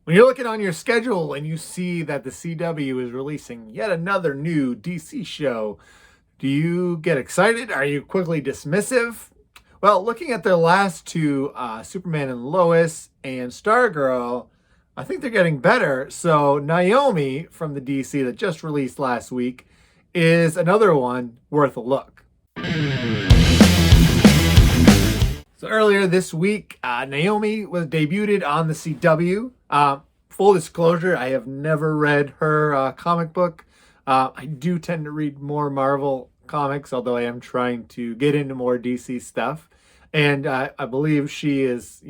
When you're looking on your schedule and you see that the CW is releasing yet another new DC show, do you get excited? Are you quickly dismissive? Well, looking at their last two, Superman and Lois and Stargirl, I think they're getting better. So Naomi from the DC that just released last week is another one worth a look. So earlier this week, Naomi was debuted on the CW. Full disclosure, I have never read her comic book. I do tend to read more Marvel comics, although I am trying to get into more DC stuff. And I believe she is,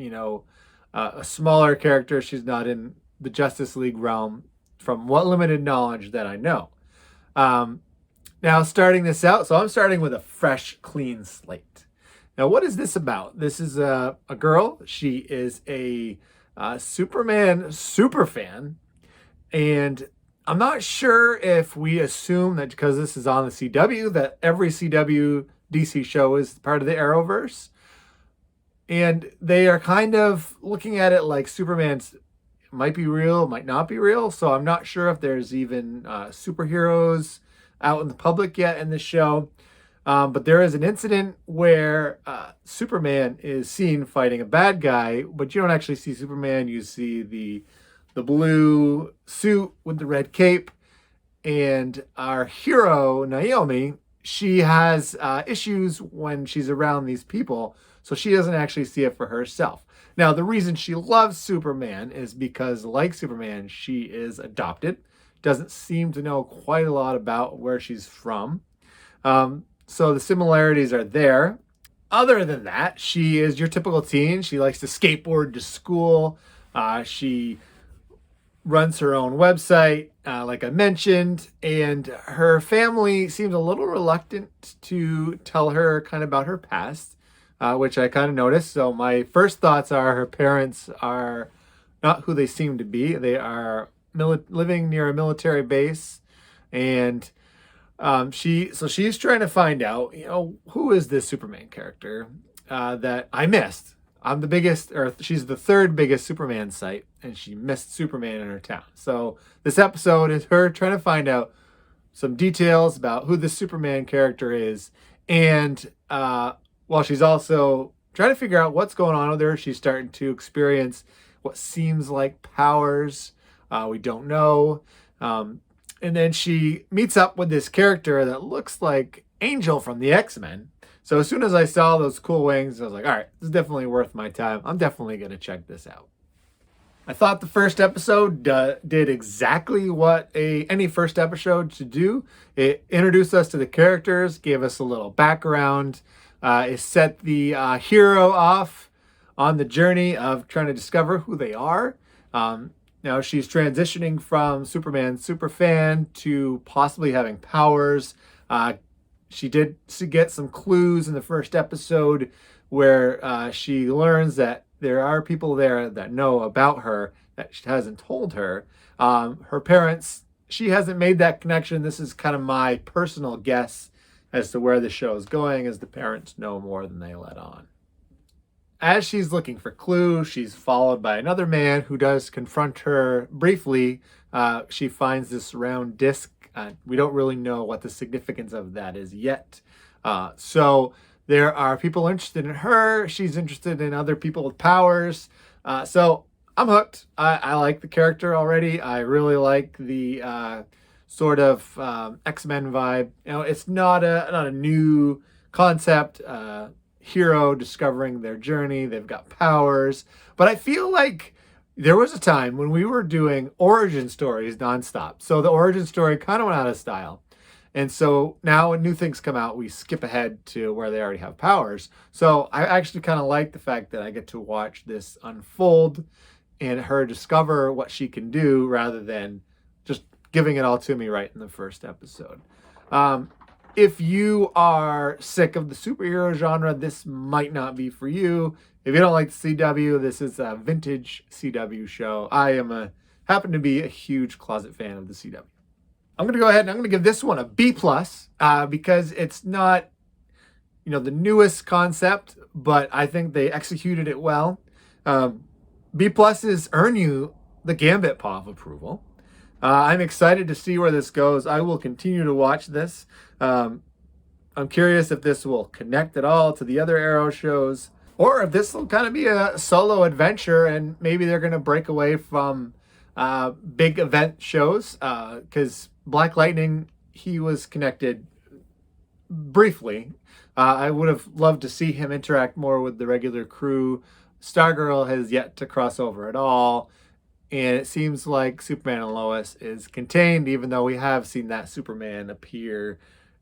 a smaller character. She's not in the Justice League realm from what limited knowledge that I know. Now, starting this out, so I'm starting with a fresh, clean slate. Now, what is this about? This is a girl. She is a Superman superfan. And I'm not sure if we assume that because this is on the CW, that every CW DC show is part of the Arrowverse. And they are kind of looking at it like Superman's might be real, might not be real. So I'm not sure if there's even superheroes out in the public yet in this show. But there is an incident where Superman is seen fighting a bad guy, but you don't actually see Superman. You see the blue suit with the red cape. And our hero, Naomi, she has issues when she's around these people, so she doesn't actually see it for herself. Now, the reason she loves Superman is because, like Superman, she is adopted, doesn't seem to know quite a lot about where she's from. So the similarities are there. Other than that, she is your typical teen. She likes to skateboard to school. She runs her own website, like I mentioned, and her family seems a little reluctant to tell her kind of about her past, which I kind of noticed. So my first thoughts are her parents are not who they seem to be. They are living near a military base, and she's trying to find out, who is this Superman character that I missed. I'm the biggest, or she's the third biggest Superman site, and she missed Superman in her town. So this episode is her trying to find out some details about who this Superman character is, and while she's also trying to figure out what's going on with her, she's starting to experience what seems like powers. We don't know. And then she meets up with this character that looks like Angel from the X-Men. So as soon as I saw those cool wings, I was like, all right, this is definitely worth my time. I'm definitely going to check this out. I thought the first episode did exactly what any first episode should do. It introduced us to the characters, gave us a little background. It set the hero off on the journey of trying to discover who they are. Now she's transitioning from Superman superfan to possibly having powers. She did get some clues in the first episode where she learns that there are people there that know about her that she hasn't told her. Her parents, she hasn't made that connection. This is kind of my personal guess as to where the show is going, as the parents know more than they let on. As she's looking for clues, she's followed by another man who does confront her briefly. She finds this round disc. We don't really know what the significance of that is yet. So there are people interested in her. She's interested in other people with powers. So I'm hooked. I like the character already. I really like the sort of X-Men vibe. It's not a new concept. Hero discovering their journey. They've got powers. But I feel like there was a time when we were doing origin stories nonstop. So the origin story kind of went out of style. And so now when new things come out, we skip ahead to where they already have powers. So I actually kind of like the fact that I get to watch this unfold and her discover what she can do rather than just giving it all to me right in the first episode. If you are sick of the superhero genre, this might not be for you. If you don't like the CW, this is a vintage CW show. I happen to be a huge closet fan of the CW. I'm going to go ahead and I'm going to give this one a B+, because it's not, the newest concept, but I think they executed it well. B+'s earn you the Gambit paw of approval. I'm excited to see where this goes. I will continue to watch this. I'm curious if this will connect at all to the other Arrow shows, or if this will kind of be a solo adventure and maybe they're going to break away from big event shows. Because Black Lightning, he was connected briefly. I would have loved to see him interact more with the regular crew. Stargirl has yet to cross over at all. And it seems like Superman and Lois is contained, even though we have seen that Superman appear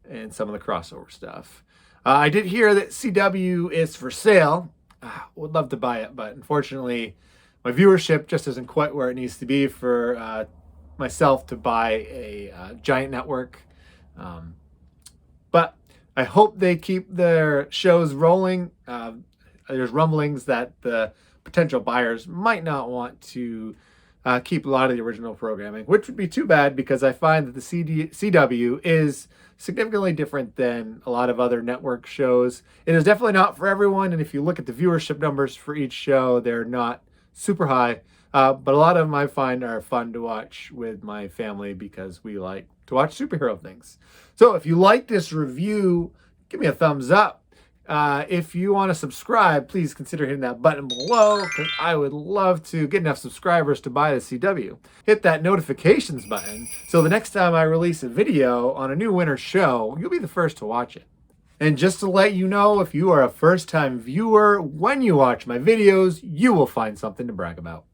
in some of the crossover stuff. I did hear that CW is for sale. Would love to buy it, but unfortunately, my viewership just isn't quite where it needs to be for myself to buy a giant network. But I hope they keep their shows rolling. There's rumblings that the potential buyers might not want to keep a lot of the original programming, which would be too bad because I find that the CW is significantly different than a lot of other network shows. It is definitely not for everyone, and if you look at the viewership numbers for each show, they're not super high, but a lot of them I find are fun to watch with my family because we like to watch superhero things. So if you like this review, give me a thumbs up. If you want to subscribe, please consider hitting that button below because I would love to get enough subscribers to buy the CW. Hit that notifications button so the next time I release a video on a new winter show, you'll be the first to watch it. And just to let you know, if you are a first-time viewer, when you watch my videos, you will find something to brag about.